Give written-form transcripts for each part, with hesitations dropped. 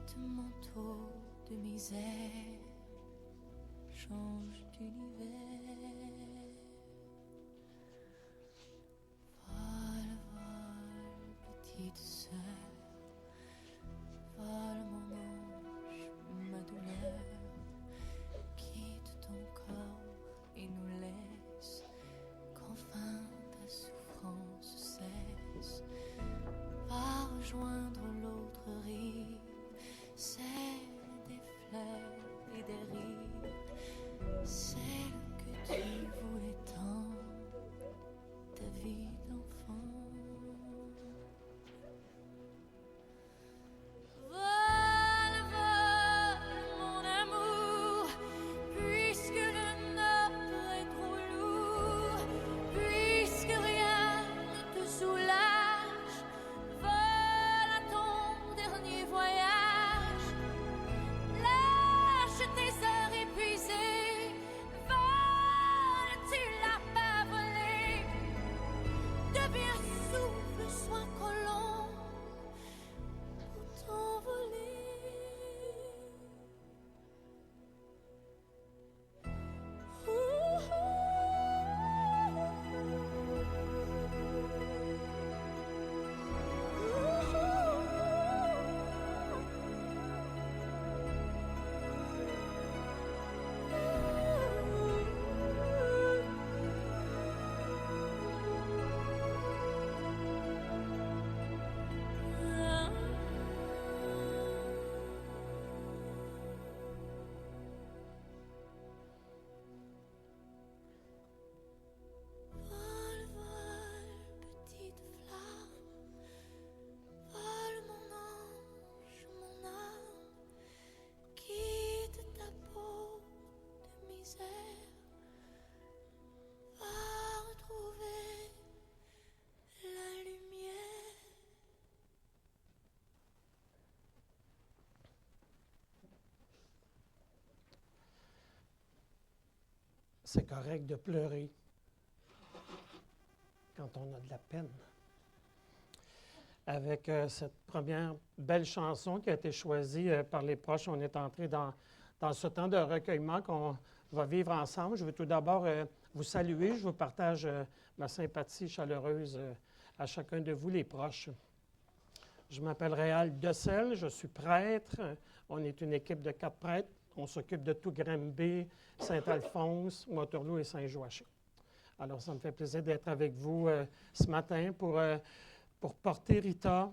Quitte manteau de misère, change d'univers. Vole, vole, petite sœur, vole mon ange, ma douleur. Quitte ton corps et nous laisse qu'enfin ta souffrance cesse. Va rejoindre l'autre rive, celle des fleurs et des rires, celle que tu voulais tant, ta vie d'enfant. Vole, vole, mon amour, puisque le nôtre est trop lourd, puisque rien ne te soulage. Vole à ton dernier voyage, lâche tes heures épuisées. Vole, tu l'as pas volé. Deviens souffle, sois colombe pour t'envoler. Vole, vole, petite flamme, vole mon ange, mon âme, quitte ta peau de misère, va retrouver la lumière. C'est correct de pleurer quand on a de la peine. Avec cette première belle chanson qui a été choisie par les proches, on est entré dans ce temps de recueillement qu'on va vivre ensemble. Je veux tout d'abord vous saluer. Je vous partage ma sympathie chaleureuse à chacun de vous, les proches. Je m'appelle Réal Dessel, je suis prêtre. On est une équipe de 4 prêtres. On s'occupe de tout Granby, Saint-Alphonse, Waterloo et Saint-Joachim. Alors, ça me fait plaisir d'être avec vous ce matin pour porter Rita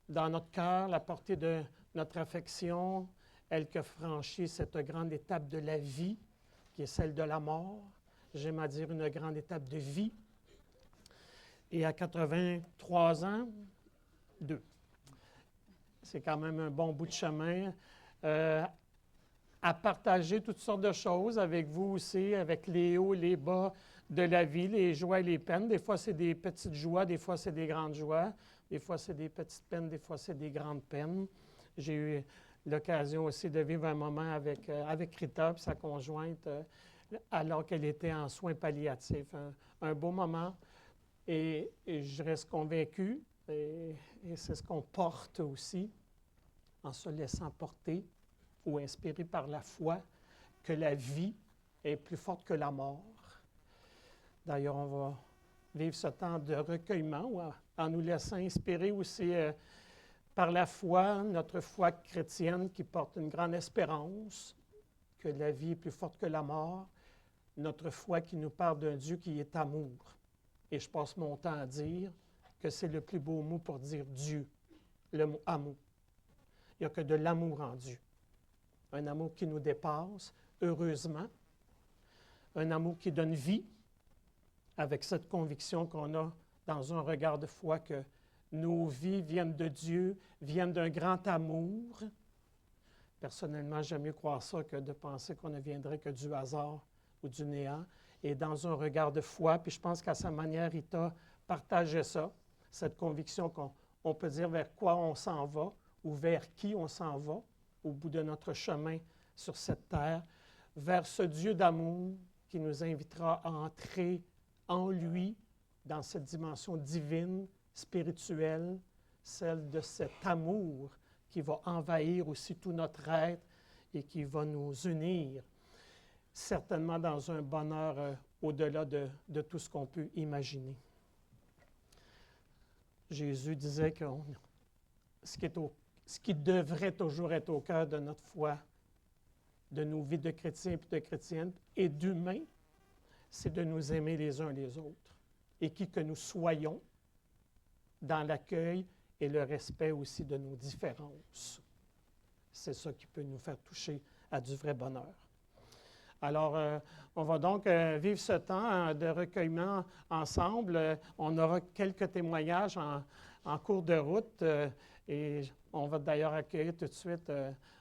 dans notre cœur, la portée de notre affection, elle qui a franchi cette grande étape de la vie, qui est celle de la mort. J'aime à dire une grande étape de vie. Et à 83 ans, 2. C'est quand même un bon bout de chemin. À partager toutes sortes de choses avec vous aussi, avec les hauts et les bas de la vie, les joies et les peines. Des fois, c'est des petites joies, des fois, c'est des grandes joies, des fois, c'est des petites peines, des fois, c'est des grandes peines. J'ai eu l'occasion aussi de vivre un moment avec Rita et sa conjointe alors qu'elle était en soins palliatifs. Un beau moment et je reste convaincu, et c'est ce qu'on porte aussi, en se laissant porter ou inspiré par la foi, que la vie est plus forte que la mort. D'ailleurs, on va vivre ce temps de recueillement en nous laissant inspirer aussi par la foi, notre foi chrétienne qui porte une grande espérance, que la vie est plus forte que la mort, notre foi qui nous parle d'un Dieu qui est amour. Et je passe mon temps à dire que c'est le plus beau mot pour dire Dieu, le mot amour. Il n'y a que de l'amour en Dieu. Un amour qui nous dépasse, heureusement. Un amour qui donne vie, avec cette conviction qu'on a dans un regard de foi que nos vies viennent de Dieu, viennent d'un grand amour. Personnellement, j'aime mieux croire ça que de penser qu'on ne viendrait que du hasard ou du néant. Et dans un regard de foi, puis je pense qu'à sa manière, Rita partageait ça, cette conviction qu'on peut dire vers quoi on s'en va ou vers qui on s'en va au bout de notre chemin sur cette terre, vers ce Dieu d'amour qui nous invitera à entrer en lui dans cette dimension divine, spirituelle, celle de cet amour qui va envahir aussi tout notre être et qui va nous unir, certainement dans un bonheur au-delà de tout ce qu'on peut imaginer. Jésus disait que ce qui devrait toujours être au cœur de notre foi, de nos vies de chrétiens et de chrétiennes et d'humains, c'est de nous aimer les uns les autres. Et qui que nous soyons dans l'accueil et le respect aussi de nos différences. C'est ça qui peut nous faire toucher à du vrai bonheur. Alors, on va donc vivre ce temps de recueillement ensemble. On aura quelques témoignages en cours de route et on va d'ailleurs accueillir tout de suite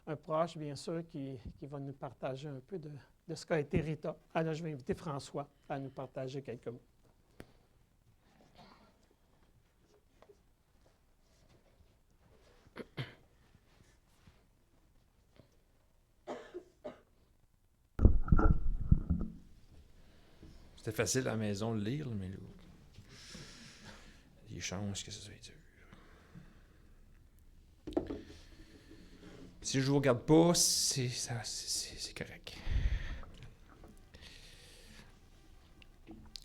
un proche, bien sûr, qui va nous partager un peu de ce qu'a été Rita. Alors, je vais inviter François à nous partager quelques mots. C'était facile à la maison de lire, mais là, il change que ça soit dur. Si je vous regarde pas, c'est correct.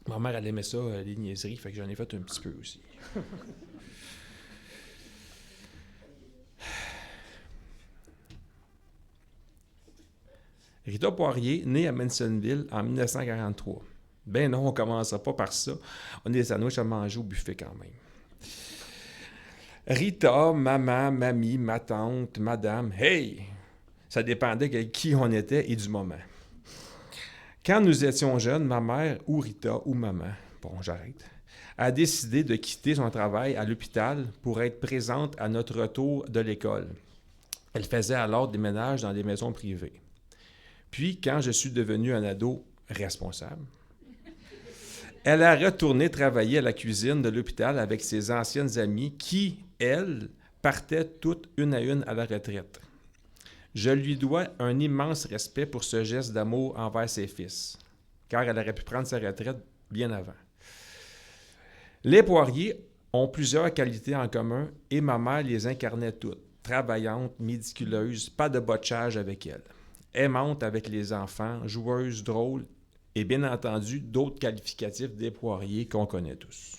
Ma mère, elle aimait ça, les niaiseries, fait que j'en ai fait un petit peu aussi. Rita Poirier, née à Mansonville en 1943. Ben non, on ne commencera pas par ça. On a des sandwichs à manger au buffet quand même. Rita, maman, mamie, ma tante, madame, hey! Ça dépendait de qui on était et du moment. Quand nous étions jeunes, ma mère ou Rita ou maman, bon, j'arrête, a décidé de quitter son travail à l'hôpital pour être présente à notre retour de l'école. Elle faisait alors des ménages dans des maisons privées. Puis, quand je suis devenu un ado responsable, elle a retourné travailler à la cuisine de l'hôpital avec ses anciennes amies qui, elles, partaient toutes une à une à la retraite. Je lui dois un immense respect pour ce geste d'amour envers ses fils, car elle aurait pu prendre sa retraite bien avant. Les Poirier ont plusieurs qualités en commun et ma mère les incarnait toutes. Travaillante, méticuleuse, pas de botchage avec elle. Aimante avec les enfants, joueuse, drôle, et bien entendu, d'autres qualificatifs des Poirier qu'on connaît tous.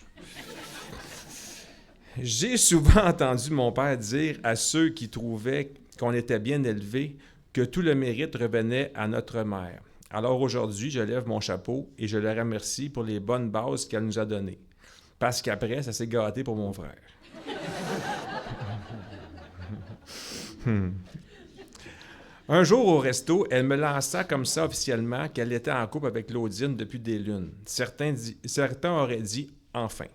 J'ai souvent entendu mon père dire à ceux qui trouvaient qu'on était bien élevés que tout le mérite revenait à notre mère. Alors aujourd'hui, je lève mon chapeau et je le remercie pour les bonnes bases qu'elle nous a données. Parce qu'après, ça s'est gâté pour mon frère. Un jour au resto, elle me lança comme ça officiellement qu'elle était en couple avec Claudine depuis des lunes. Certains auraient dit « enfin ».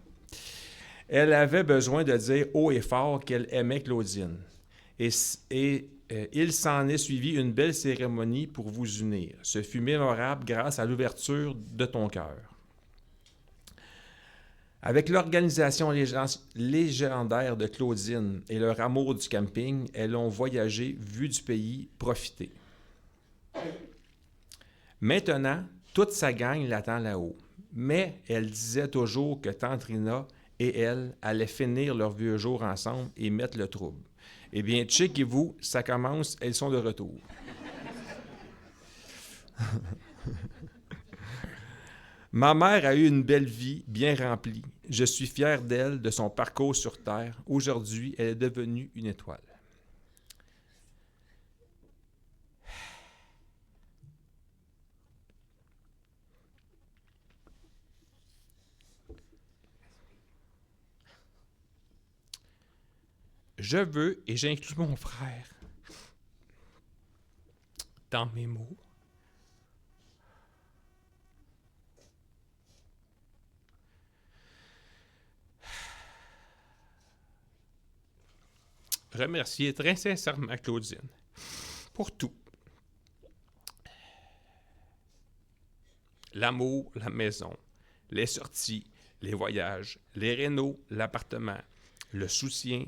Elle avait besoin de dire haut et fort qu'elle aimait Claudine. Et il s'en est suivi une belle cérémonie pour vous unir. Ce fut mémorable grâce à l'ouverture de ton cœur. Avec l'organisation légendaire de Claudine et leur amour du camping, elles ont voyagé, vu du pays, profité. Maintenant, toute sa gang l'attend là-haut. Mais elle disait toujours que Tante Rina et elle allaient finir leurs vieux jours ensemble et mettre le trouble. Eh bien, checkez-vous, ça commence, elles sont de retour. Ma mère a eu une belle vie, bien remplie. Je suis fier d'elle, de son parcours sur Terre. Aujourd'hui, elle est devenue une étoile. Je veux, et j'inclus mon frère dans mes mots, remercier très sincèrement Claudine pour tout. L'amour, la maison, les sorties, les voyages, les rénaux, l'appartement, le soutien,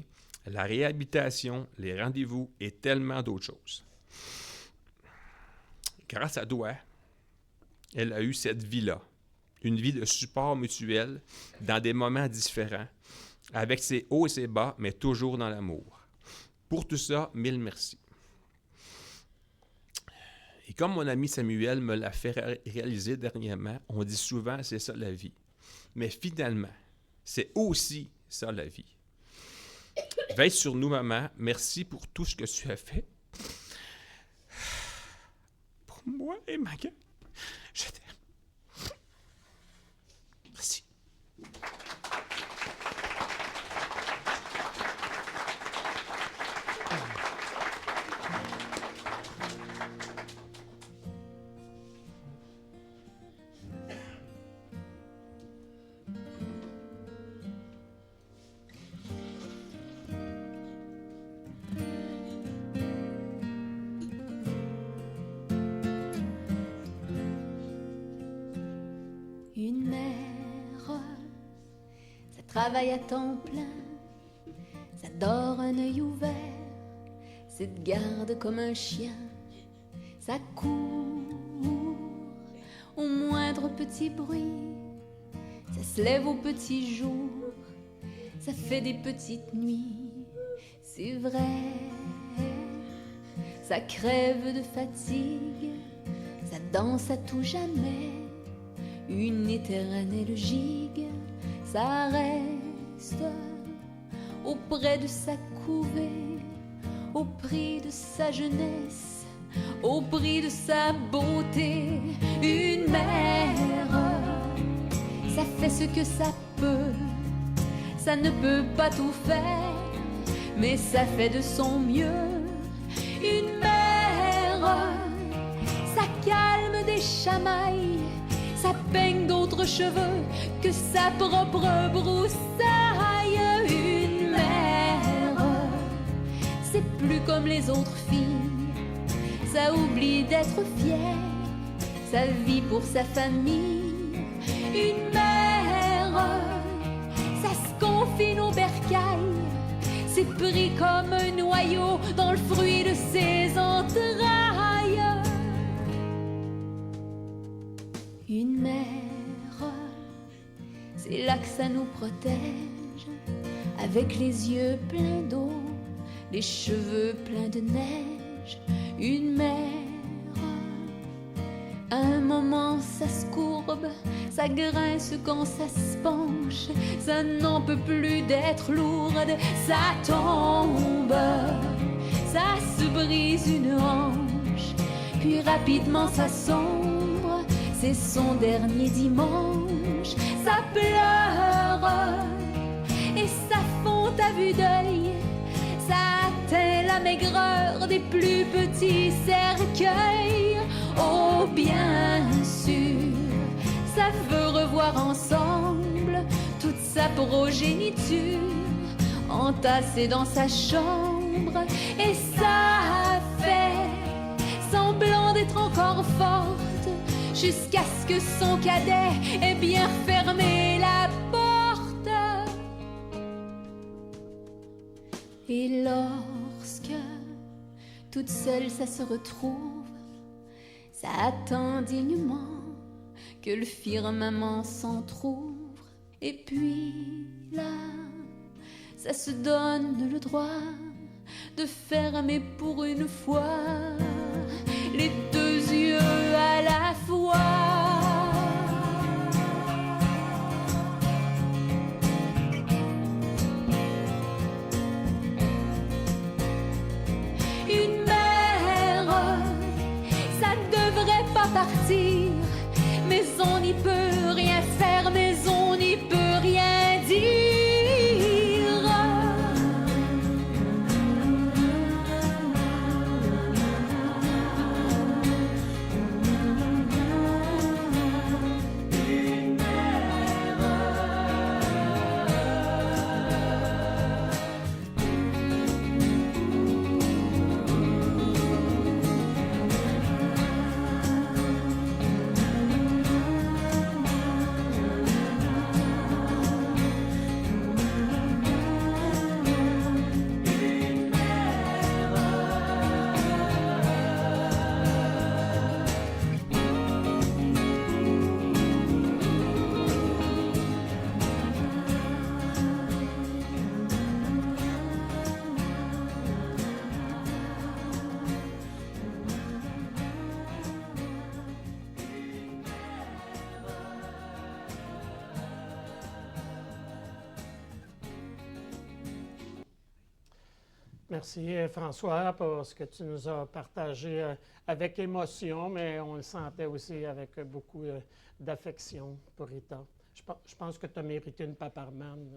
la réhabilitation, les rendez-vous et tellement d'autres choses. Grâce à toi, elle a eu cette vie-là, une vie de support mutuel dans des moments différents, avec ses hauts et ses bas, mais toujours dans l'amour. Pour tout ça, mille merci. Et comme mon ami Samuel me l'a fait réaliser dernièrement, on dit souvent c'est ça la vie. Mais finalement, c'est aussi ça la vie. Veille sur nous, maman. Merci pour tout ce que tu as fait. Pour moi et ma gueule. Je t'aime. Merci. Une mère, ça travaille à temps plein, ça dort un œil ouvert, ça te garde comme un chien, ça court au moindre petit bruit, ça se lève au petit jour, ça fait des petites nuits, c'est vrai, ça crève de fatigue, ça danse à tout jamais. Une éternelle gigue, ça reste auprès de sa couvée, au prix de sa jeunesse, au prix de sa beauté. Une mère, ça fait ce que ça peut, ça ne peut pas tout faire, mais ça fait de son mieux. Une mère, ça calme des chamailles, ça peigne d'autres cheveux que sa propre broussaille. Une mère, c'est plus comme les autres filles, ça oublie d'être fière, ça vit pour sa famille. Une mère, ça se confine au bercail, c'est pris comme un noyau dans le fruit de ses entrailles. Une mère, c'est là que ça nous protège, avec les yeux pleins d'eau, les cheveux pleins de neige. Une mère, à un moment ça se courbe, ça grince quand ça se penche, ça n'en peut plus d'être lourde, ça tombe, ça se brise une hanche, puis rapidement ça sombre, c'est son dernier dimanche. Ça pleure et ça fond à vue d'œil, ça atteint la maigreur des plus petits cercueils. Oh bien sûr, ça veut revoir ensemble toute sa progéniture entassée dans sa chambre, et ça fait semblant d'être encore forte jusqu'à ce que son cadet ait bien fermé la porte. Et lorsque toute seule ça se retrouve, ça attend dignement que le firmament s'entr'ouvre. Et puis là, ça se donne le droit de fermer pour une fois les deux yeux à la fois. Une mère, ça devrait pas partir, mais on n'y peut rien faire, mais on n'y peut rien dire. Merci François pour ce que tu nous as partagé avec émotion, mais on le sentait aussi avec beaucoup d'affection pour Rita. Je pense que tu as mérité une paparman.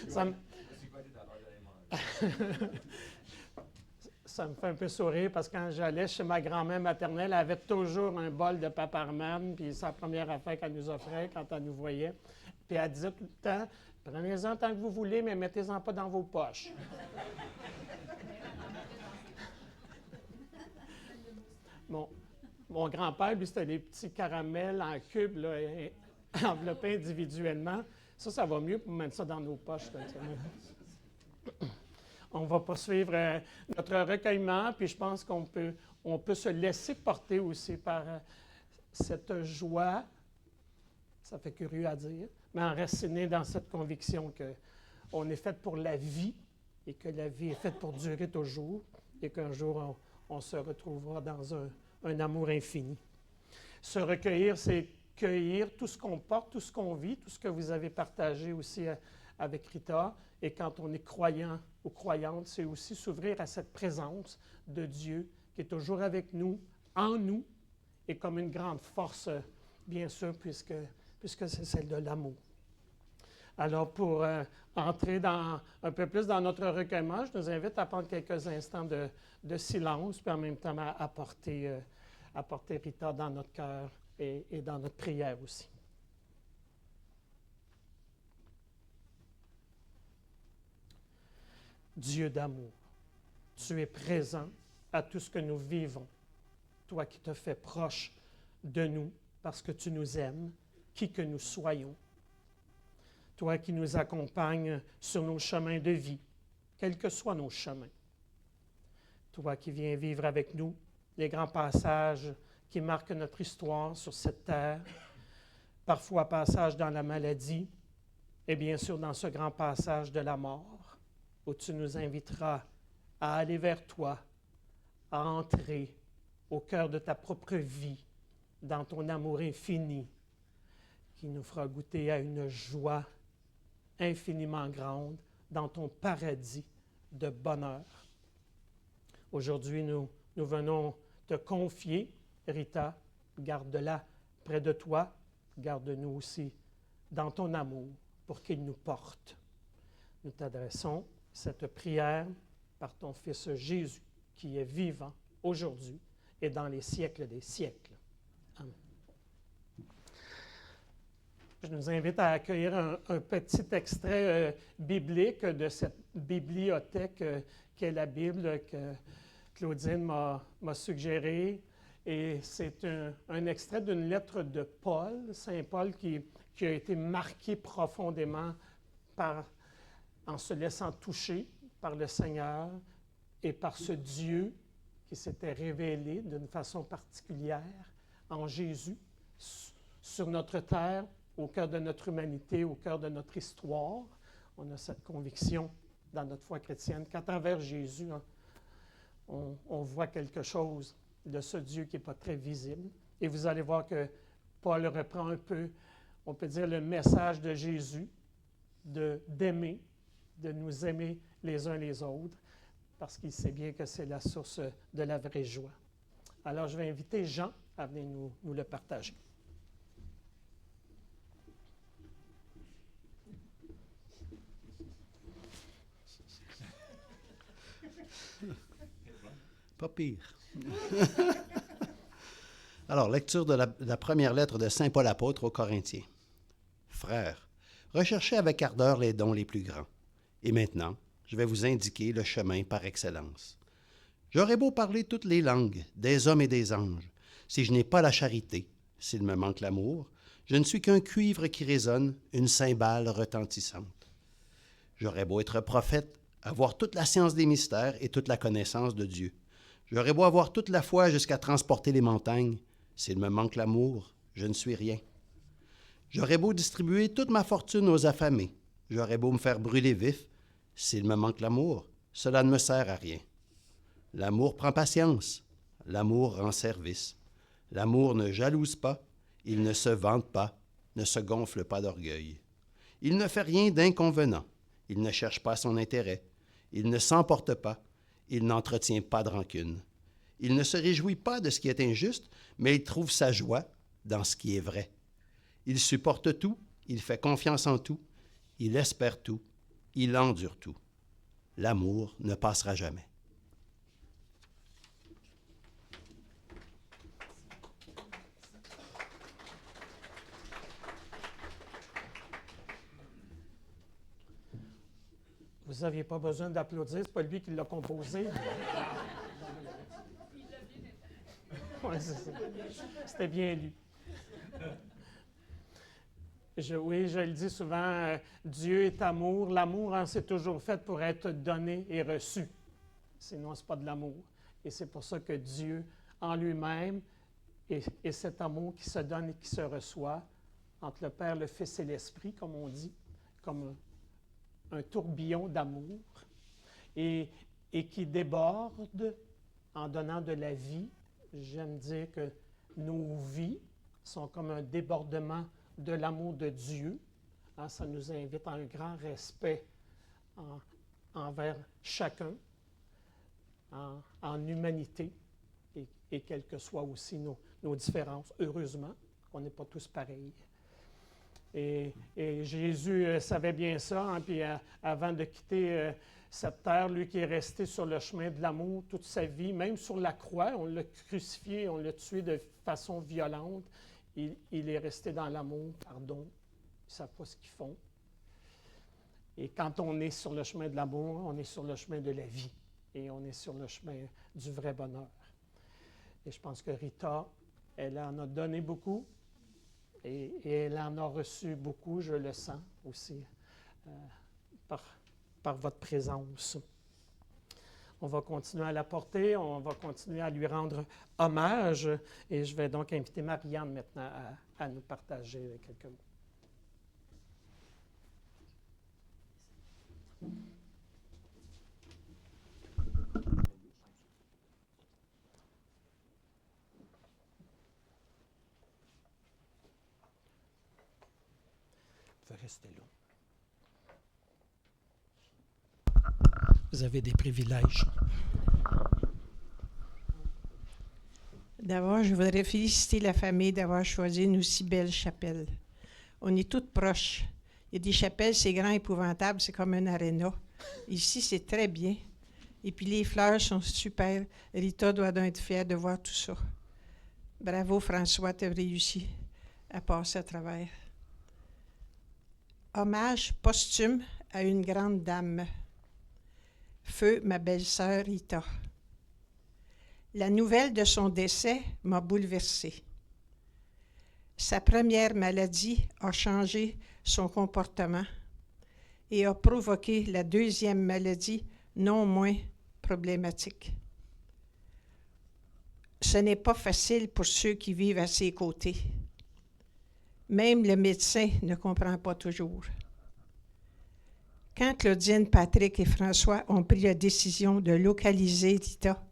Ça me... Ça me fait un peu sourire parce que quand j'allais chez ma grand-mère maternelle, elle avait toujours un bol de paparman, puis c'est la première affaire qu'elle nous offrait quand elle nous voyait. Puis elle disait tout le temps, prenez-en tant que vous voulez, mais mettez-en pas dans vos poches. Mon grand-père, lui, c'était des petits caramels en cubes, là, enveloppés individuellement. Ça va mieux pour mettre ça dans nos poches. On va poursuivre notre recueillement, puis je pense qu'on peut se laisser porter aussi par cette joie, ça fait curieux à dire, mais enraciné dans cette conviction qu'on est fait pour la vie et que la vie est faite pour durer toujours et qu'un jour on se retrouvera dans un amour infini. Se recueillir, c'est cueillir tout ce qu'on porte, tout ce qu'on vit, tout ce que vous avez partagé aussi avec Rita. Et quand on est croyant ou croyante, c'est aussi s'ouvrir à cette présence de Dieu qui est toujours avec nous, en nous, et comme une grande force, bien sûr, puisque c'est celle de l'amour. Alors, pour entrer un peu plus dans notre recueillement, je nous invite à prendre quelques instants de silence, puis en même temps à apporter Rita dans notre cœur et dans notre prière aussi. Dieu d'amour, tu es présent à tout ce que nous vivons. Toi qui te fais proche de nous parce que tu nous aimes, qui que nous soyons. Toi qui nous accompagnes sur nos chemins de vie, quels que soient nos chemins. Toi qui viens vivre avec nous les grands passages qui marquent notre histoire sur cette terre, parfois passage dans la maladie et bien sûr dans ce grand passage de la mort, où tu nous inviteras à aller vers toi, à entrer au cœur de ta propre vie, dans ton amour infini, qui nous fera goûter à une joie infiniment grande dans ton paradis de bonheur. Aujourd'hui, nous venons te confier, Rita, garde-la près de toi, garde-nous aussi dans ton amour pour qu'il nous porte. Nous t'adressons cette prière par ton Fils Jésus, qui est vivant aujourd'hui et dans les siècles des siècles. Amen. Je nous invite à accueillir un petit extrait biblique de cette bibliothèque qu'est la Bible que Claudine m'a suggérée. Et c'est un extrait d'une lettre de Paul, Saint Paul, qui a été marqué profondément en se laissant toucher par le Seigneur et par ce Dieu qui s'était révélé d'une façon particulière en Jésus sur notre terre, au cœur de notre humanité, au cœur de notre histoire. On a cette conviction dans notre foi chrétienne qu'à travers Jésus, on voit quelque chose de ce Dieu qui n'est pas très visible. Et vous allez voir que Paul reprend un peu, on peut dire, le message de Jésus, d'aimer, de nous aimer les uns les autres, parce qu'il sait bien que c'est la source de la vraie joie. Alors, je vais inviter Jean à venir nous le partager. Pas pire. Alors, lecture de la première lettre de Saint Paul apôtre aux Corinthiens. Frères, recherchez avec ardeur les dons les plus grands. Et maintenant, je vais vous indiquer le chemin par excellence. J'aurais beau parler toutes les langues, des hommes et des anges, si je n'ai pas la charité, s'il me manque l'amour, je ne suis qu'un cuivre qui résonne, une cymbale retentissante. J'aurais beau être prophète, avoir toute la science des mystères et toute la connaissance de Dieu. J'aurais beau avoir toute la foi jusqu'à transporter les montagnes, s'il me manque l'amour, je ne suis rien. J'aurais beau distribuer toute ma fortune aux affamés, j'aurais beau me faire brûler vif, s'il me manque l'amour, cela ne me sert à rien. L'amour prend patience, l'amour rend service. L'amour ne jalouse pas, il ne se vante pas, ne se gonfle pas d'orgueil. Il ne fait rien d'inconvenant, Il ne cherche pas son intérêt. Il ne s'emporte pas. Il n'entretient pas de rancune. Il ne se réjouit pas de ce qui est injuste, mais il trouve sa joie dans ce qui est vrai. Il supporte tout, il fait confiance en tout, il espère tout, il endure tout. L'amour ne passera jamais. Vous n'aviez pas besoin d'applaudir, c'est pas lui qui l'a composé. Ouais, c'est ça. C'était bien lu. Oui, je le dis souvent, Dieu est amour. L'amour, c'est toujours fait pour être donné et reçu. Sinon, ce n'est pas de l'amour. Et c'est pour ça que Dieu, en lui-même, est cet amour qui se donne et qui se reçoit entre le Père, le Fils et l'Esprit, comme on dit, comme un tourbillon d'amour, et qui déborde en donnant de la vie. J'aime dire que nos vies sont comme un débordement de l'amour de Dieu. Hein, ça nous invite à un grand respect envers chacun, en humanité, et quelles que soient aussi nos différences. Heureusement, on n'est pas tous pareils. Et Jésus savait bien ça, hein, puis avant de quitter cette terre, lui qui est resté sur le chemin de l'amour toute sa vie, même sur la croix, on l'a crucifié, on l'a tué de façon violente, il est resté dans l'amour, pardon, ils ne savent pas ce qu'ils font. Et quand on est sur le chemin de l'amour, on est sur le chemin de la vie, et on est sur le chemin du vrai bonheur. Et je pense que Rita, elle en a donné beaucoup, et elle en a reçu beaucoup, je le sens aussi, par votre présence. On va continuer à la porter, on va continuer à lui rendre hommage, et je vais donc inviter Marianne maintenant à nous partager quelques mots. Vous pouvez rester là. Vous avez des privilèges. D'abord, je voudrais féliciter la famille d'avoir choisi une aussi belle chapelle. On est toutes proches. Il y a des chapelles, c'est grand, épouvantable, c'est comme un aréna. Ici, c'est très bien. Et puis les fleurs sont super. Rita doit donc être fière de voir tout ça. Bravo, François, tu as réussi à passer à travers. Hommage posthume à une grande dame. Feu ma belle-sœur Rita. La nouvelle de son décès m'a bouleversée. Sa première maladie a changé son comportement et a provoqué la deuxième maladie non moins problématique. Ce n'est pas facile pour ceux qui vivent à ses côtés. Même le médecin ne comprend pas toujours. Quand Claudine, Patrick et François ont pris la décision de localiser Rita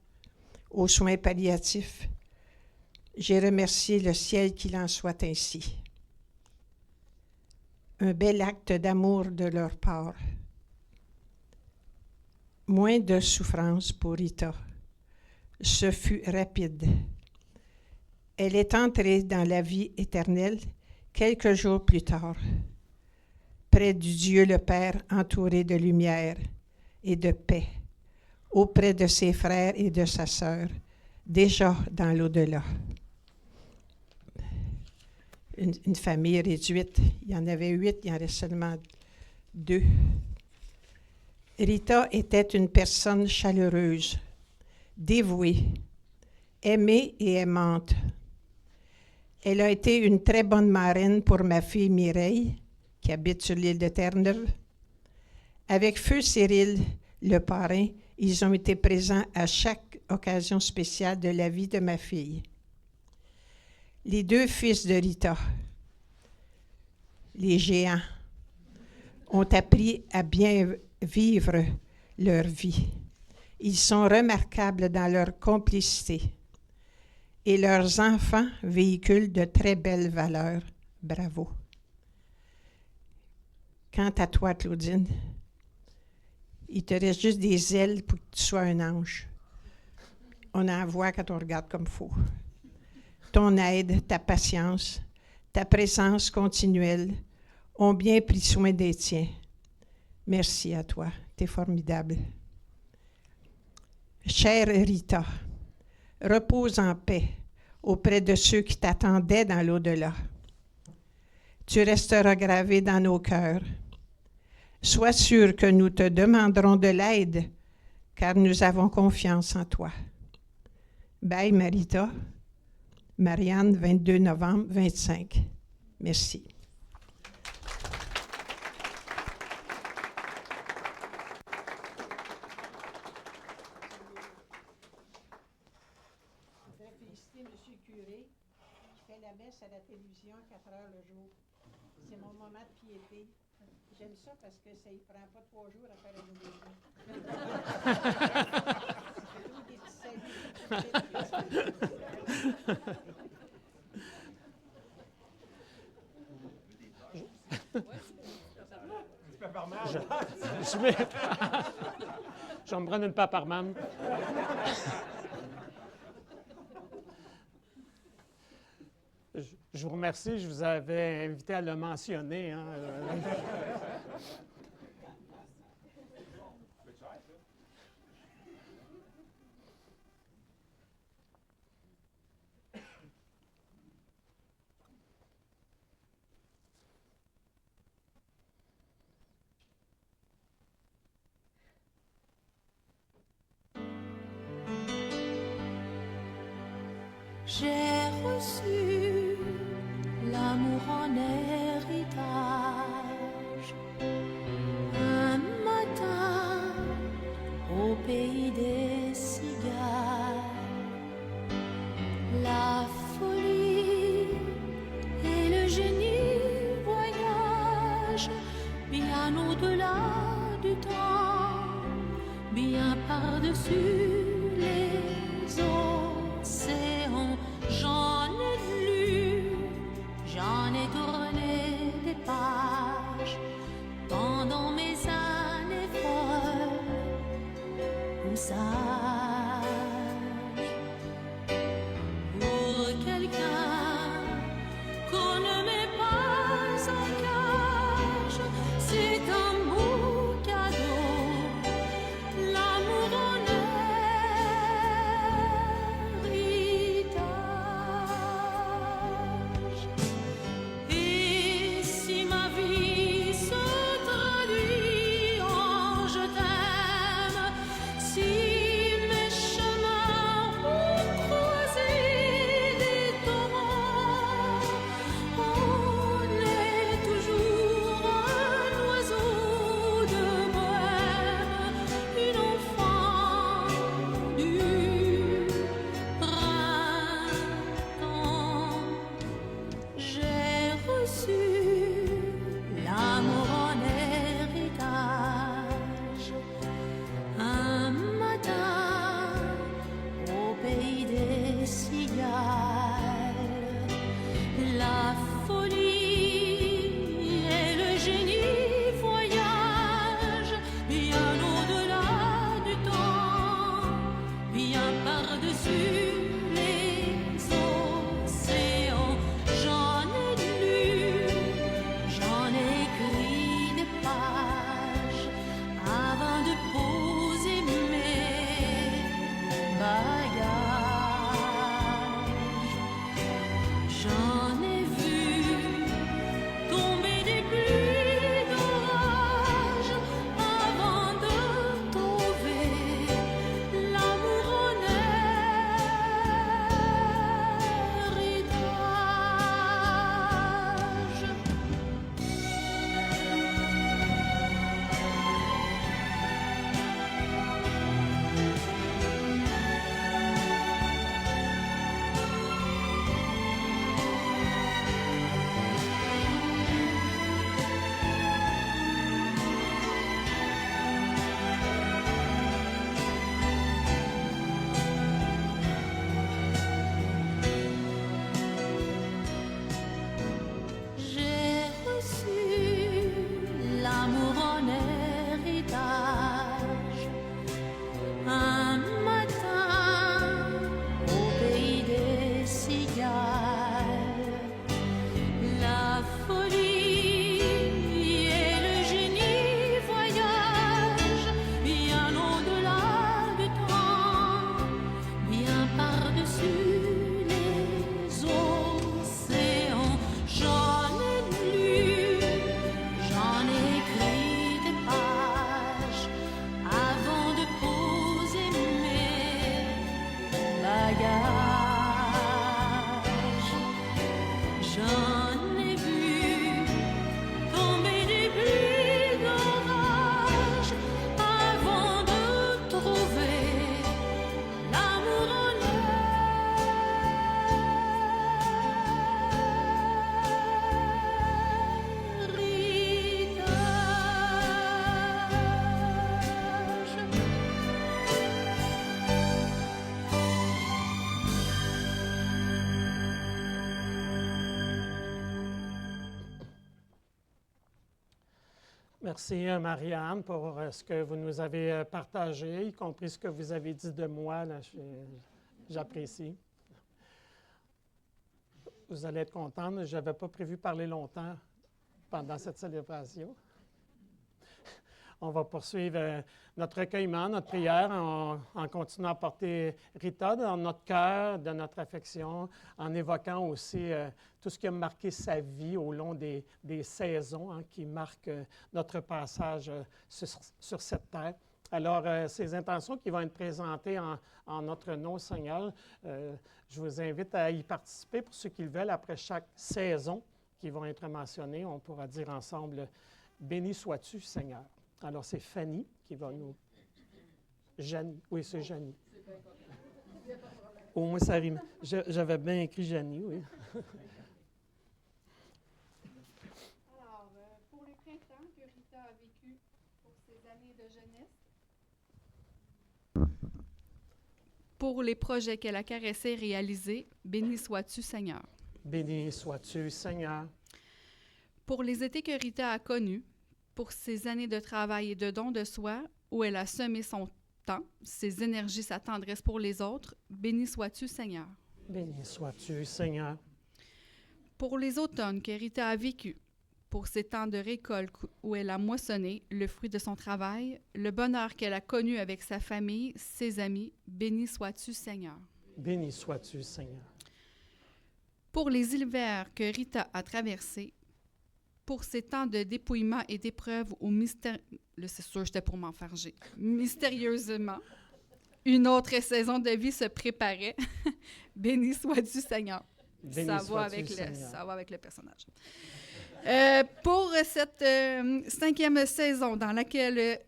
aux soins palliatifs, j'ai remercié le ciel qu'il en soit ainsi. Un bel acte d'amour de leur part. Moins de souffrance pour Rita. Ce fut rapide. Elle est entrée dans la vie éternelle quelques jours plus tard, près du Dieu le Père entouré de lumière et de paix, auprès de ses frères et de sa sœur, déjà dans l'au-delà. Une famille réduite. Il y en avait 8, il y en reste seulement 2. Rita était une personne chaleureuse, dévouée, aimée et aimante. Elle a été une très bonne marraine pour ma fille Mireille, qui habite sur l'île de Terre-Neuve. Avec Feu Cyril, le parrain, ils ont été présents à chaque occasion spéciale de la vie de ma fille. Les 2 fils de Rita, les géants, ont appris à bien vivre leur vie. Ils sont remarquables dans leur complicité et leurs enfants véhiculent de très belles valeurs. Bravo. Quant à toi, Claudine, Il te reste juste des ailes pour que tu sois un ange. On en voit quand on regarde comme faux. Ton aide, ta patience, ta présence continuelle ont bien pris soin des tiens. Merci à toi, t'es formidable. Chère Rita, repose en paix auprès de ceux qui t'attendaient dans l'au-delà. Tu resteras gravé dans nos cœurs. Sois sûr que nous te demanderons de l'aide, car nous avons confiance en toi. Bye, Marita. Marianne, 22 novembre 25. Merci. Je voudrais féliciter M. le curé qui fait la messe à la télévision 4 heures le jour. C'est mon moment de piété. J'aime ça parce que ça ne prend pas 3 jours à faire la nouvelle. Des petits Je vais me prendre une paparmane. Je vous remercie. Je vous avais invité à le mentionner. Hein. J'ai reçu l'amour en héritage. Un matin, au pays des cigales, la folie et le génie voyagent bien au-delà du temps, bien par-dessus les océans. J'en ai lu, j'en ai tourné des pages pendant mes années folles ou sages. Pour quelqu'un qu'on ne met pas en cage, c'est un beau cadeau, l'amour en héritage. j'en ai vu tomber des pluies d'orage avant de trouver l'amour en Merci, Marianne, pour ce que vous nous avez partagé, y compris ce que vous avez dit de moi. Là, j'apprécie. Vous allez être contente, je n'avais pas prévu parler longtemps pendant cette célébration. On va poursuivre notre recueillement, notre prière, en continuant à porter Rita dans notre cœur, de notre affection, en évoquant aussi tout ce qui a marqué sa vie au long des saisons, hein, qui marquent notre passage sur cette terre. Alors, ces intentions qui vont être présentées en notre nom, Seigneur, je vous invite à y participer pour ceux qui le veulent après chaque saison qui vont être mentionnées. On pourra dire ensemble « Béni sois-tu, Seigneur ». Alors, c'est Fanny qui va nous... Janie. Oui, c'est Janie. Au moins, ça rime. J'avais bien écrit Janie, oui. Alors, pour les printemps que Rita a vécu pour ses années de jeunesse. Pour les projets qu'elle a caressés et réalisés, béni sois-tu, Seigneur. Béni sois-tu, Seigneur. Pour les étés que Rita a connus, pour ses années de travail et de don de soi, où elle a semé son temps, ses énergies, sa tendresse pour les autres, béni sois-tu, Seigneur. Béni sois-tu, Seigneur. Pour les automnes que Rita a vécus, pour ces temps de récolte où elle a moissonné le fruit de son travail, le bonheur qu'elle a connu avec sa famille, ses amis, béni sois-tu, Seigneur. Béni sois-tu, Seigneur. Pour les hivers que Rita a traversés, pour ces temps de dépouillement et d'épreuves où là, c'est sûr, j'étais pour m'enfarger. Mystérieusement, une autre saison de vie se préparait. Béni sois-tu, Seigneur. Béni Ça sois-tu, va avec le personnage. Pour cette 5e saison dans laquelle...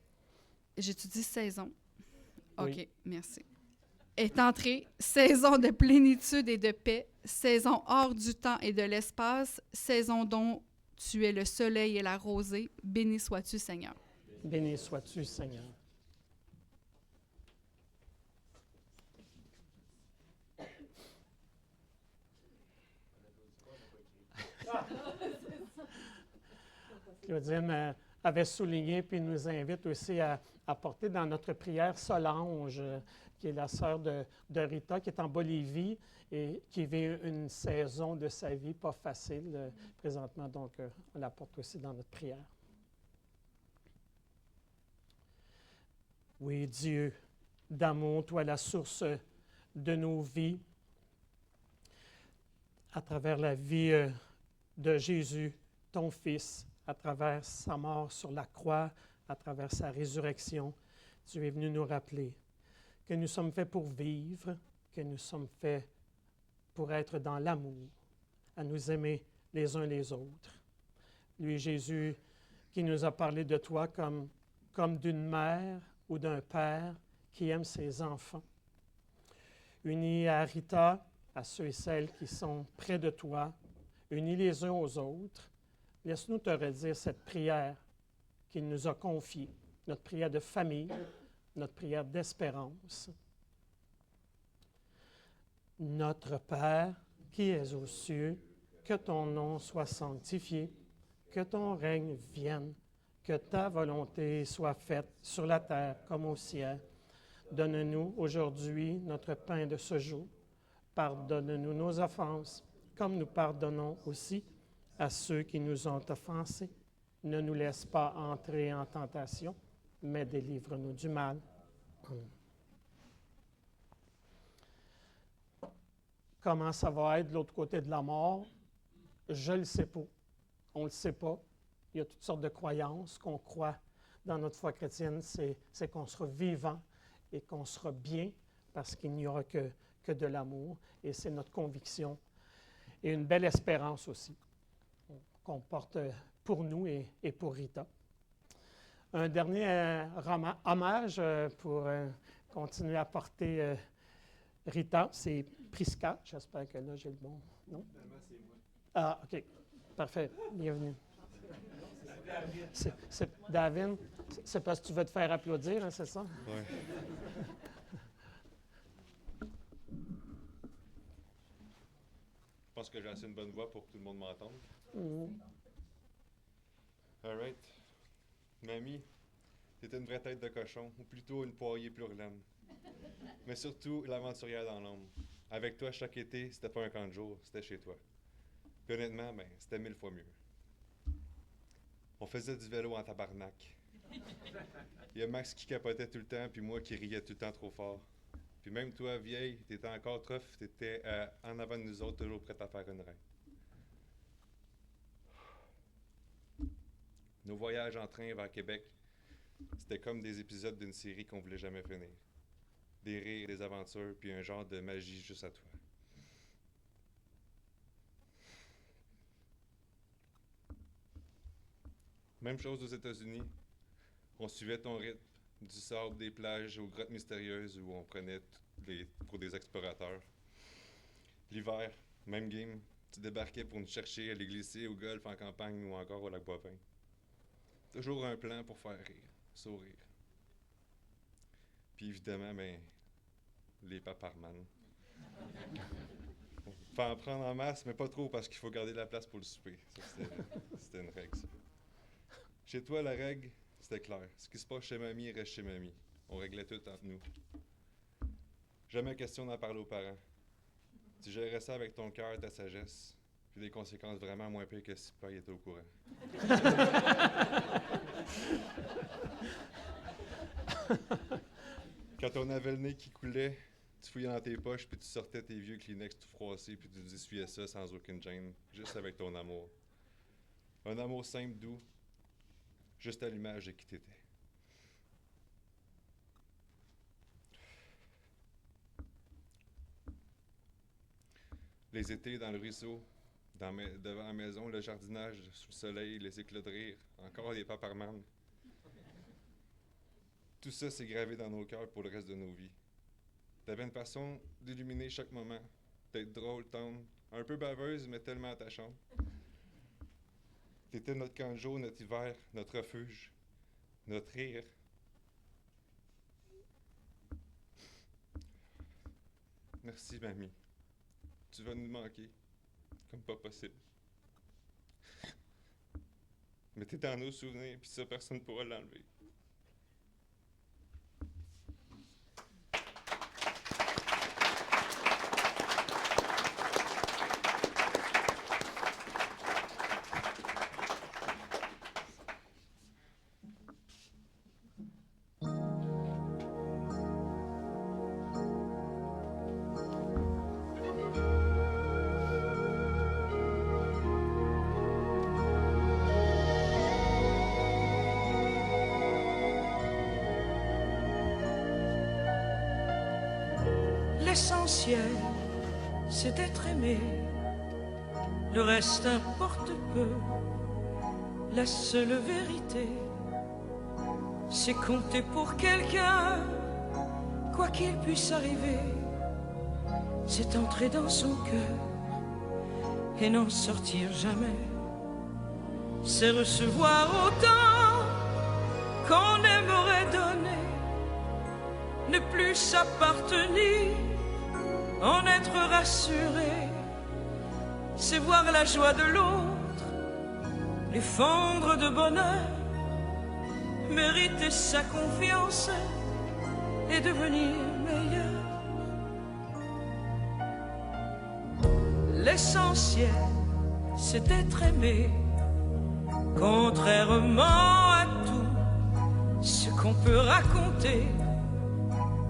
J'étudie saison. OK, Oui. merci. Est entrée saison de plénitude et de paix, saison hors du temps et de l'espace, saison dont tu es le soleil et la rosée. Béni sois-tu, Seigneur. Béni sois-tu, Seigneur. Claudine avait souligné puis nous invite aussi à porter dans notre prière Solange, qui est la sœur de Rita, qui est en Bolivie et qui vit une saison de sa vie pas facile présentement. Donc, on la porte aussi dans notre prière. Oui, Dieu d'amour, toi la source de nos vies, à travers la vie de Jésus, ton Fils, à travers sa mort sur la croix, à travers sa résurrection, tu es venu nous rappeler que nous sommes faits pour vivre, que nous sommes faits pour être dans l'amour, à nous aimer les uns les autres. Lui, Jésus, qui nous a parlé de toi comme d'une mère ou d'un père qui aime ses enfants. Unis à Rita, à ceux et celles qui sont près de toi, unis les uns aux autres, laisse-nous te redire cette prière qu'il nous a confiée, notre prière de famille, notre prière d'espérance. Notre Père, qui es aux cieux, que ton nom soit sanctifié, que ton règne vienne, que ta volonté soit faite sur la terre comme au ciel. Donne-nous aujourd'hui notre pain de ce jour. Pardonne-nous nos offenses, comme nous pardonnons aussi à ceux qui nous ont offensés. Ne nous laisse pas entrer en tentation, mais délivre-nous du mal. Comment ça va être de l'autre côté de la mort? Je ne le sais pas. On ne le sait pas. Il y a toutes sortes de croyances qu'on croit dans notre foi chrétienne. C'est qu'on sera vivant et qu'on sera bien parce qu'il n'y aura que de l'amour. Et c'est notre conviction. et une belle espérance aussi qu'on porte pour nous et pour Rita. Un dernier hommage pour continuer à porter Rita, c'est Prisca. J'espère que là, j'ai le bon nom. Ah, OK. Parfait. Bienvenue. C'est David. C'est parce que tu veux te faire applaudir, hein, c'est ça? Oui. Je pense que j'ai assez une bonne voix pour que tout le monde m'entende. All right. Mamie, t'étais une vraie tête de cochon, ou plutôt une poirier plurilaine. Mais surtout, l'aventurière dans l'ombre. Avec toi, chaque été, c'était pas un camp de jour, c'était chez toi. Puis honnêtement, ben, c'était 1000 fois mieux. On faisait du vélo en tabarnak. Il y a Max qui capotait tout le temps, puis moi qui riais tout le temps trop fort. Puis même toi, vieille, t'étais encore tough, t'étais en avant de nous autres, toujours prête à faire une reine. Nos voyages en train vers Québec, c'était comme des épisodes d'une série qu'on voulait jamais finir. Des rires, des aventures, puis un genre de magie juste à toi. Même chose aux États-Unis. On suivait ton rythme, du sable des plages aux grottes mystérieuses où on prenait pour des explorateurs. L'hiver, même game, tu débarquais pour nous chercher à aller glisser au golf en campagne ou encore au lac Boivin. Toujours un plan pour faire rire, sourire. Puis évidemment, ben, les paparmanes. On peut en prendre en masse, mais pas trop parce qu'il faut garder la place pour le souper. Ça, c'était une règle, ça. Chez toi, la règle, c'était clair. Ce qui se passe chez mamie reste chez mamie. On réglait tout entre nous. Jamais question d'en parler aux parents. Tu gérais ça avec ton cœur, ta sagesse, puis des conséquences vraiment moins pires que si papa était au courant. Quand on avait le nez qui coulait, tu fouillais dans tes poches, puis tu sortais tes vieux Kleenex tout froissés, puis tu essuyais ça sans aucune gêne, juste avec ton amour. Un amour simple, doux, juste à l'image de qui t'étais. Les étés dans le ruisseau, devant la maison, le jardinage sous le soleil, les éclats de rire, encore des paparmanes. Tout ça s'est gravé dans nos cœurs pour le reste de nos vies. T'avais une façon d'illuminer chaque moment, d'être drôle, tendre, un peu baveuse, mais tellement attachante. T'étais notre camp de jour, notre hiver, notre refuge, notre rire. Merci, mamie. Tu vas nous manquer, comme pas possible. Mais t'es dans nos souvenirs, puis ça, personne ne pourra l'enlever. L'essentiel, c'est d'être aimé. Le reste importe peu. La seule vérité, c'est compter pour quelqu'un, quoi qu'il puisse arriver. C'est entrer dans son cœur et n'en sortir jamais. C'est recevoir autant qu'on aimerait donner, ne plus s'appartenir, en être rassuré, c'est voir la joie de l'autre, les fondre de bonheur, mériter sa confiance et devenir meilleur. L'essentiel, c'est d'être aimé, contrairement à tout ce qu'on peut raconter.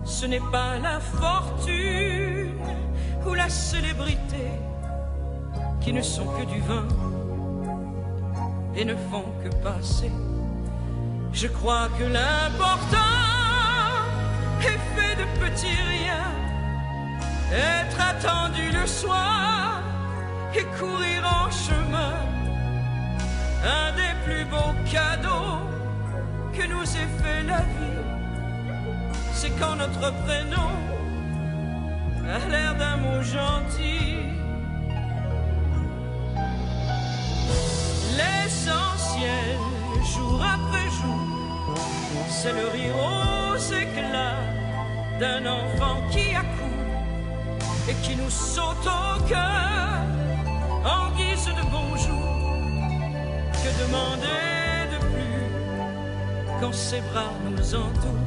Ce n'est pas la fortune ou la célébrité qui ne sont que du vin et ne font que passer. Je crois que l'important est fait de petits riens, être attendu le soir et courir en chemin. Un des plus beaux cadeaux que nous ait fait la vie, c'est quand notre prénom a l'air d'un mot gentil. L'essentiel, jour après jour, c'est le rire aux éclats d'un enfant qui accourt et qui nous saute au cœur en guise de bonjour. Que demander de plus quand ses bras nous entourent?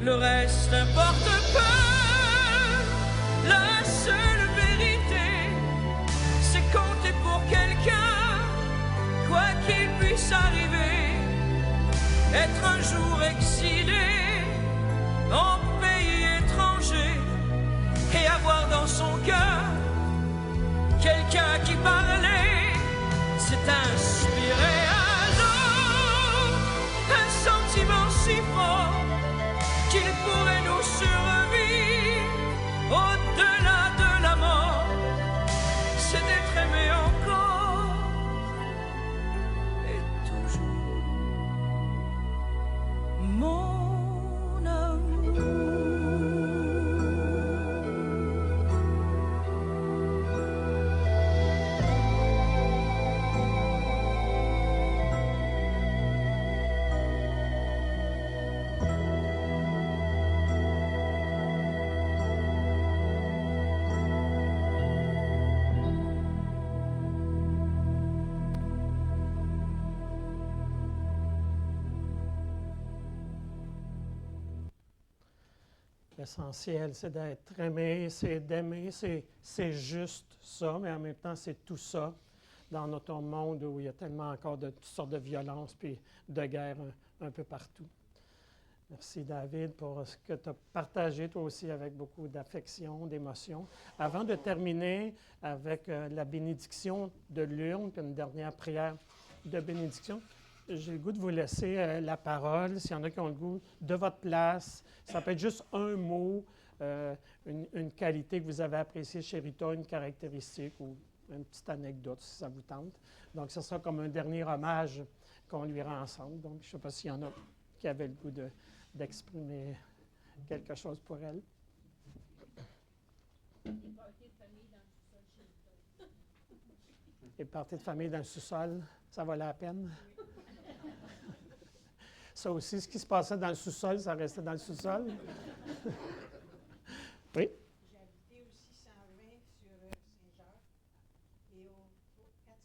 Le reste importe peu. La seule vérité, c'est compter pour quelqu'un, quoi qu'il puisse arriver. Être un jour exilé en pays étranger et avoir dans son cœur quelqu'un qui parlait, c'est inspiré alors un sentiment si fort qu'il pourrait nous survivre au-delà de la mort. C'est d'être aimé encore et toujours, mon amour. L'essentiel, c'est d'être aimé, c'est d'aimer, c'est juste ça, mais en même temps, c'est tout ça dans notre monde où il y a tellement encore de toutes sortes de violences puis de guerres un peu partout. Merci David pour ce que tu as partagé toi aussi avec beaucoup d'affection, d'émotion. Avant de terminer avec la bénédiction de l'urne, puis une dernière prière de bénédiction, j'ai le goût de vous laisser la parole, s'il y en a qui ont le goût, de votre place. Ça peut être juste un mot, une qualité que vous avez appréciée chez Rita, une caractéristique ou une petite anecdote, si ça vous tente. Donc, ce sera comme un dernier hommage qu'on lui rend ensemble. Donc, je ne sais pas s'il y en a qui avaient le goût d'exprimer quelque chose pour elle. Les parties de famille dans le sous-sol, ça valait la peine? Ça aussi, ce qui se passait dans le sous-sol, ça restait dans le sous-sol. Oui? J'ai habité au 620 sur Saint-Jacques et au 400.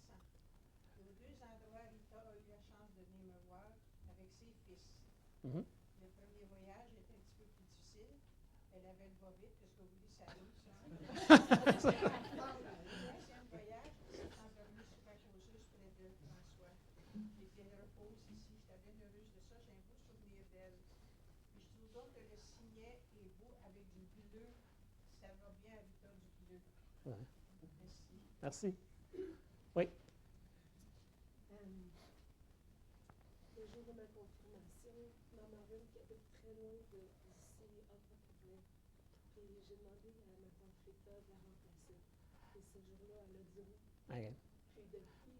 Et aux deux endroits, Rita a eu la chance de venir me voir avec ses fils. Mhm. Le premier voyage était un petit peu plus difficile. Elle avait le bas-vite, parce que vous dites, ça arrive, ça. Le deuxième voyage, elle s'est endormie sur la causeuse près de François. Puis elle repose ici. J'étais bien heureuse de ça. J'ai un beau souvenir d'elle. Puis je trouve donc que le signet est beau avec du bleu. Ça va bien à Rita, du bleu. Ouais. Merci. Merci. Oui. Le jour de ma confirmation, ma marraine qui habite très loin d'ici a pas pu venir. Puis j'ai demandé à ma tante Rita de la remplacer. Et ce jour-là, elle a dit oui. Okay. Puis depuis,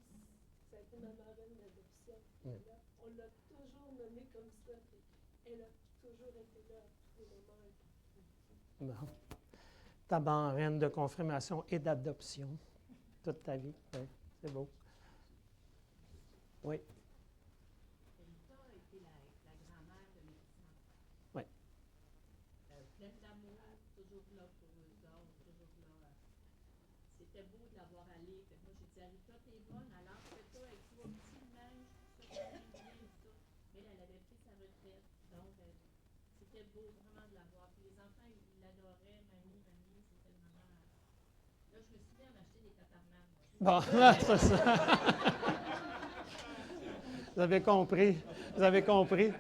ça a été ma marraine d'adoption. Mm. On l'a toujours nommée comme ça. Puis elle a toujours été là à tous les moments. Bon. Ta marraine de confirmation et d'adoption toute ta vie. Oui, c'est beau. Oui. Rita a été la grand-mère de mes petits-enfants. Oui. Pleine d'amour, toujours là pour eux autres, toujours là. C'était beau de la voir aller. Fait que moi, j'ai dit à Rita, t'es bonne, alors fais-toi avec toi, petit neige, tout ça, bien, tout ça. Mais elle avait pris sa retraite. Donc, c'était beau vraiment de la voir. Puis les enfants, ils l'adoraient, mamie, c'était vraiment. Là, je me suis dit à m'acheter des tatarnanes. Bon, c'est ça. Vous avez compris. Vous avez compris.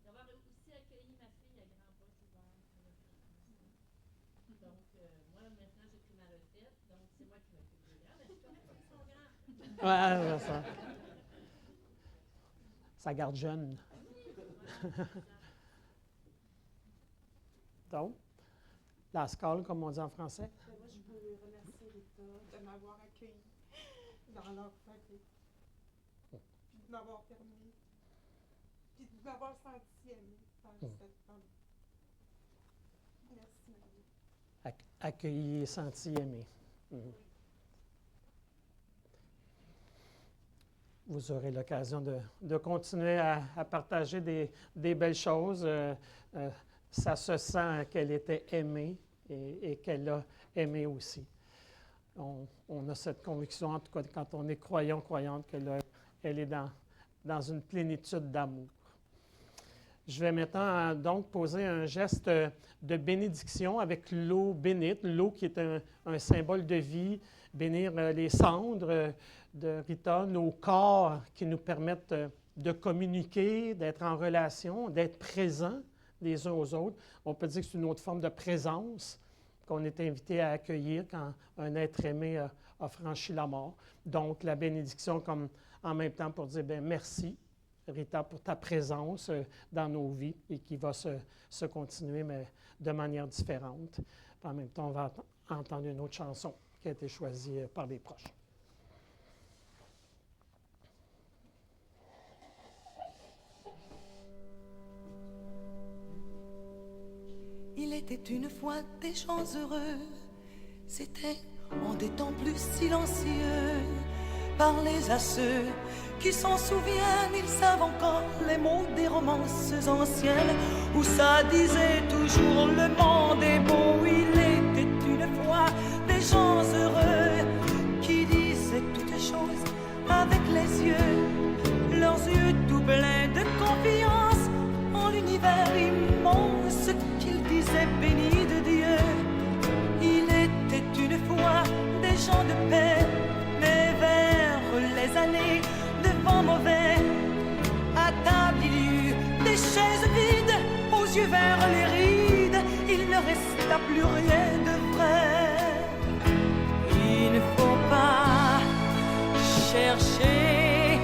d'avoir aussi accueilli ma fille à Grand Poche ouvert. Donc, moi, maintenant, j'ai pris ma retraite, donc c'est moi qui m'occupe de grands, mais c'est correct, ils sont grands. Ouais, ça garde jeune. Donc, la scale, comme on dit en français. Moi, je veux remercier Rita de m'avoir accueilli dans leur famille, puis de m'avoir permis, puis de m'avoir senti aimée par cette femme. Merci, Marie. Accueilli et senti aimé. Vous aurez l'occasion de continuer à partager des belles choses. Ça se sent qu'elle était aimée et qu'elle a aimé aussi. On a cette conviction, en tout cas quand on est croyant, croyante, qu'elle est dans une plénitude d'amour. Je vais maintenant donc poser un geste de bénédiction avec l'eau bénite, l'eau qui est un symbole de vie, bénir les cendres de Rita, nos corps qui nous permettent de communiquer, d'être en relation, d'être présents les uns aux autres. On peut dire que c'est une autre forme de présence qu'on est invité à accueillir quand un être aimé a franchi la mort. Donc, la bénédiction comme en même temps pour dire bien, merci, Rita, pour ta présence dans nos vies et qui va se continuer, mais de manière différente. En même temps, on va entendre une autre chanson qui a été choisie par les proches. Il était une fois des gens heureux, c'était en des temps plus silencieux. Parlez à ceux qui s'en souviennent, ils savent encore les mots des romances anciennes, où ça disait toujours le monde est beau. Il était une fois des gens heureux, qui disaient toutes choses avec les yeux, leurs yeux tout pleins de confiance en l'univers immense qu'ils disaient béni de Dieu. Il était une fois des gens de paix, mais vers les années de vent mauvais, à table il y eut des chaises vides, aux yeux vers les rides, il ne resta plus rien de vrai. Il ne faut pas chercher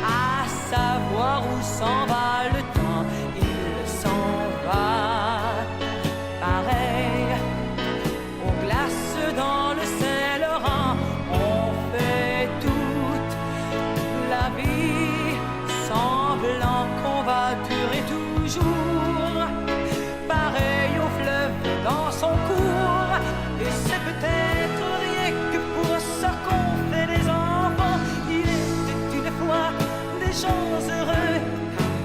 à savoir où s'en va le temps, il s'en va pareil aux glaces dans le Saint-Laurent. On fait toute la vie semblant qu'on va durer toujours, pareil au fleuve dans son cours. Et c'est peut-être rien que pour ça qu'on fait des enfants. Il était une fois des gens heureux,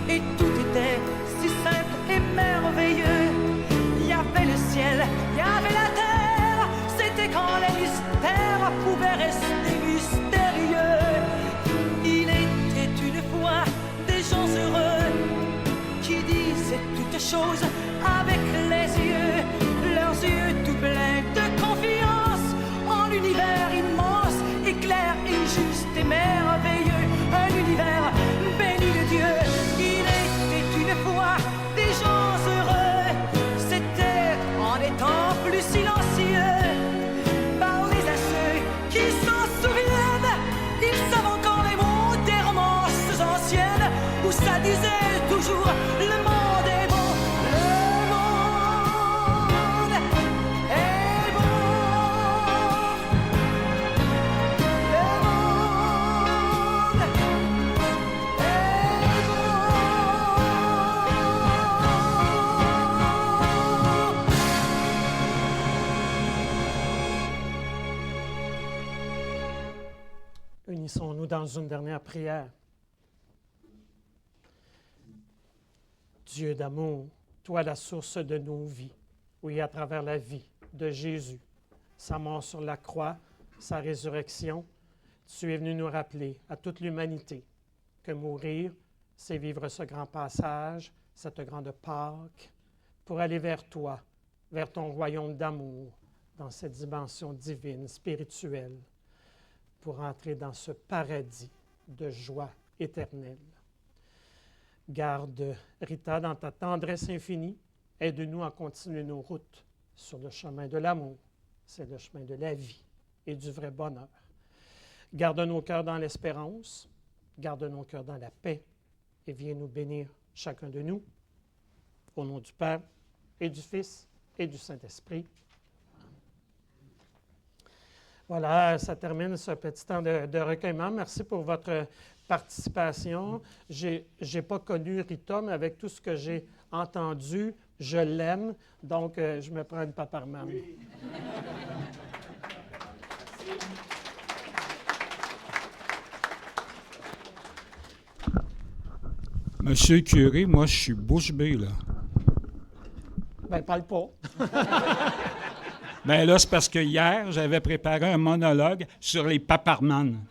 et tout était si simple et merveilleux. Il y avait le ciel, il y avait la terre, c'était quand les mystères pouvaient rester mystérieux. Il était une fois des gens heureux, qui disaient toutes choses avec les yeux, leurs yeux tout pleins de confiance en l'univers immense, éclair et juste et merveilleux, un univers béni de Dieu. Il était une fois des gens heureux, c'était en des temps plus silencieux. Parlez à ceux qui s'en souviennent, ils savent encore les mots des romances anciennes, où ça disait toujours le monde est beau, le monde est beau, le monde est beau. Unissons-nous dans une dernière prière. Dieu d'amour, toi la source de nos vies, oui, à travers la vie de Jésus, sa mort sur la croix, sa résurrection, tu es venu nous rappeler à toute l'humanité que mourir, c'est vivre ce grand passage, cette grande Pâque, pour aller vers toi, vers ton royaume d'amour, dans cette dimension divine, spirituelle, pour entrer dans ce paradis de joie éternelle. Garde Rita dans ta tendresse infinie. Aide-nous à continuer nos routes sur le chemin de l'amour. C'est le chemin de la vie et du vrai bonheur. Garde nos cœurs dans l'espérance. Garde nos cœurs dans la paix. Et viens nous bénir, chacun de nous. Au nom du Père et du Fils et du Saint-Esprit. Voilà, ça termine ce petit temps de recueillement. Merci pour votre participation. Je n'ai pas connu Rita, mais avec tout ce que j'ai entendu, je l'aime. Donc, je me prends une paparmane. Oui. Monsieur le curé, moi, je suis bouche bée, là. Ben, parle pas. Ben là, c'est parce que hier, j'avais préparé un monologue sur les paparmanes.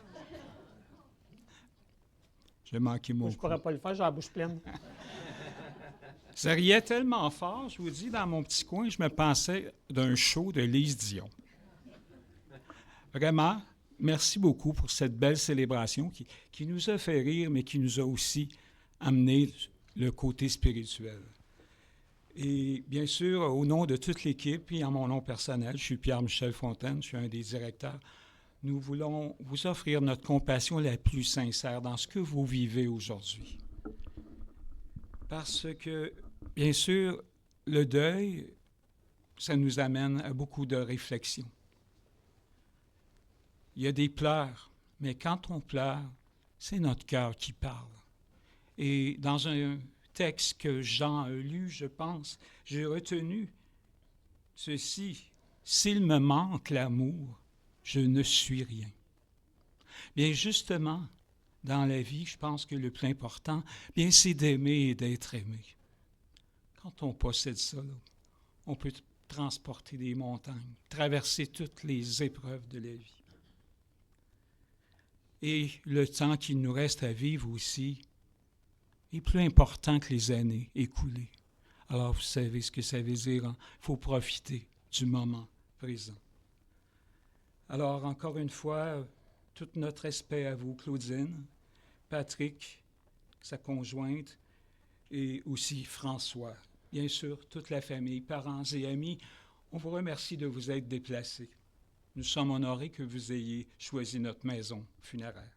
J'ai manqué mon coup. Je ne pourrais pas le faire, j'ai la bouche pleine. Ça riait tellement fort, je vous dis, dans mon petit coin, je me pensais d'un show de Lise Dion. Vraiment, merci beaucoup pour cette belle célébration qui nous a fait rire, mais qui nous a aussi amené le côté spirituel. Et bien sûr, au nom de toute l'équipe et en mon nom personnel, je suis Pierre-Michel Fontaine, je suis un des directeurs. Nous voulons vous offrir notre compassion la plus sincère dans ce que vous vivez aujourd'hui. Parce que, bien sûr, le deuil, ça nous amène à beaucoup de réflexions. Il y a des pleurs, mais quand on pleure, c'est notre cœur qui parle. Et dans un texte que Jean a lu, je pense, j'ai retenu ceci. « S'il me manque l'amour, je ne suis rien. » Bien, justement, dans la vie, je pense que le plus important, bien, c'est d'aimer et d'être aimé. Quand on possède ça, là, on peut transporter des montagnes, traverser toutes les épreuves de la vie. Et le temps qu'il nous reste à vivre aussi est plus important que les années écoulées. Alors, vous savez ce que ça veut dire, hein? Il faut profiter du moment présent. Alors, encore une fois, tout notre respect à vous, Claudine, Patrick, sa conjointe, et aussi François. Bien sûr, toute la famille, parents et amis, on vous remercie de vous être déplacés. Nous sommes honorés que vous ayez choisi notre maison funéraire.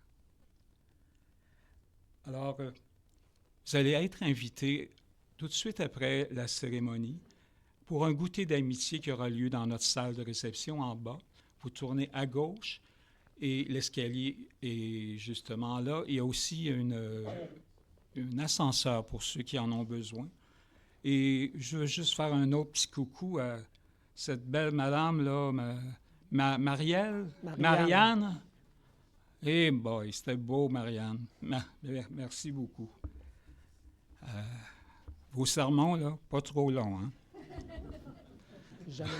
Alors, vous allez être invités tout de suite après la cérémonie pour un goûter d'amitié qui aura lieu dans notre salle de réception en bas. Vous tournez à gauche et l'escalier est justement là. Il y a aussi un ascenseur pour ceux qui en ont besoin. Et je veux juste faire un autre petit coucou à cette belle madame-là, Marianne. Eh boy, c'était beau, Marianne. Merci beaucoup. Vos sermons, là, pas trop longs, hein? Jamais.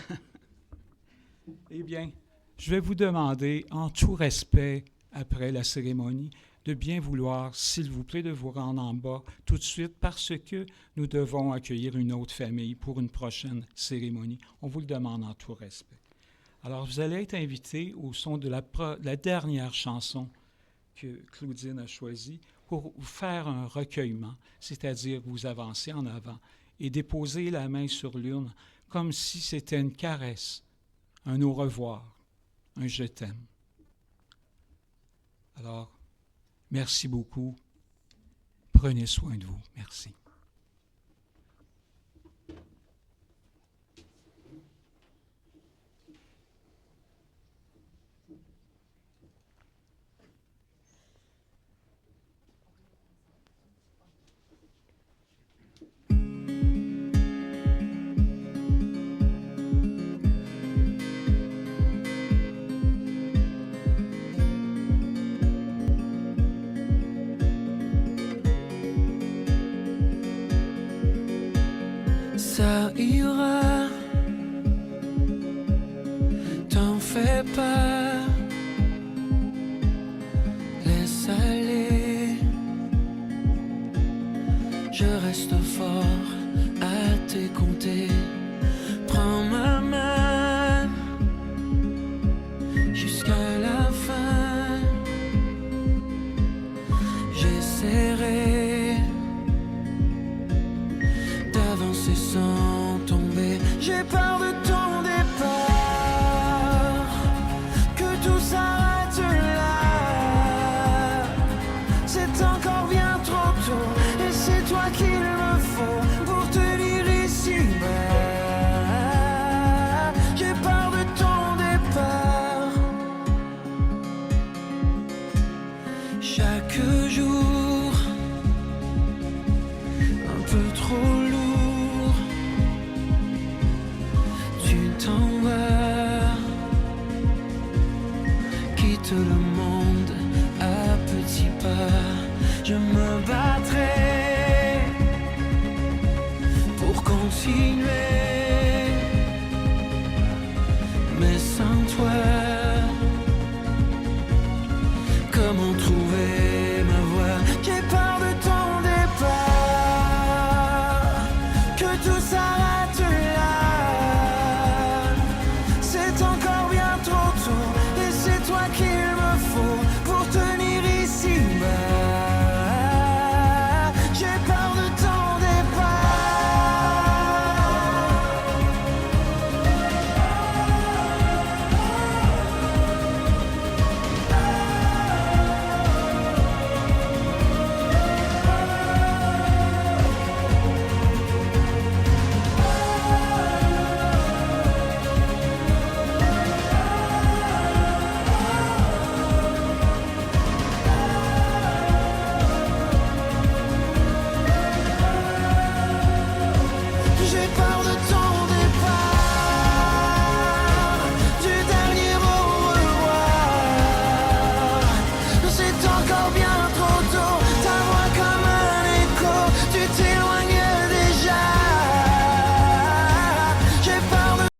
Eh bien, je vais vous demander, en tout respect, après la cérémonie, de bien vouloir, s'il vous plaît, de vous rendre en bas tout de suite parce que nous devons accueillir une autre famille pour une prochaine cérémonie. On vous le demande en tout respect. Alors, vous allez être invités au son de la dernière chanson que Claudine a choisie pour vous faire un recueillement, c'est-à-dire vous avancer en avant et déposer la main sur l'urne comme si c'était une caresse, un au revoir, un je t'aime. Alors, merci beaucoup. Prenez soin de vous. Merci. Ça ira, t'en fais pas, laisse aller, je reste fort à t'écouter, prends ma main jusqu'à la fin, j'essaierai avancer sans tomber. J'ai peur de ton départ, que tout s'arrête là. C'est encore bien trop tôt, et c'est toi qu'il me faut pour tenir ici-bas. J'ai peur de ton départ. Chaque jour, un peu trop lourd, tu t'en vas, quitte le monde à petits pas. Je me battrai pour continuer, mais sans toi, comment trouver ma voie? J'ai peur de ton départ, que tout s'arrête là. C'est encore bien trop tôt, et c'est toi qu'il me faut pour tenir ici-bas. J'ai peur de ton J'ai peur de ton départ, du dernier au revoir. C'est encore bien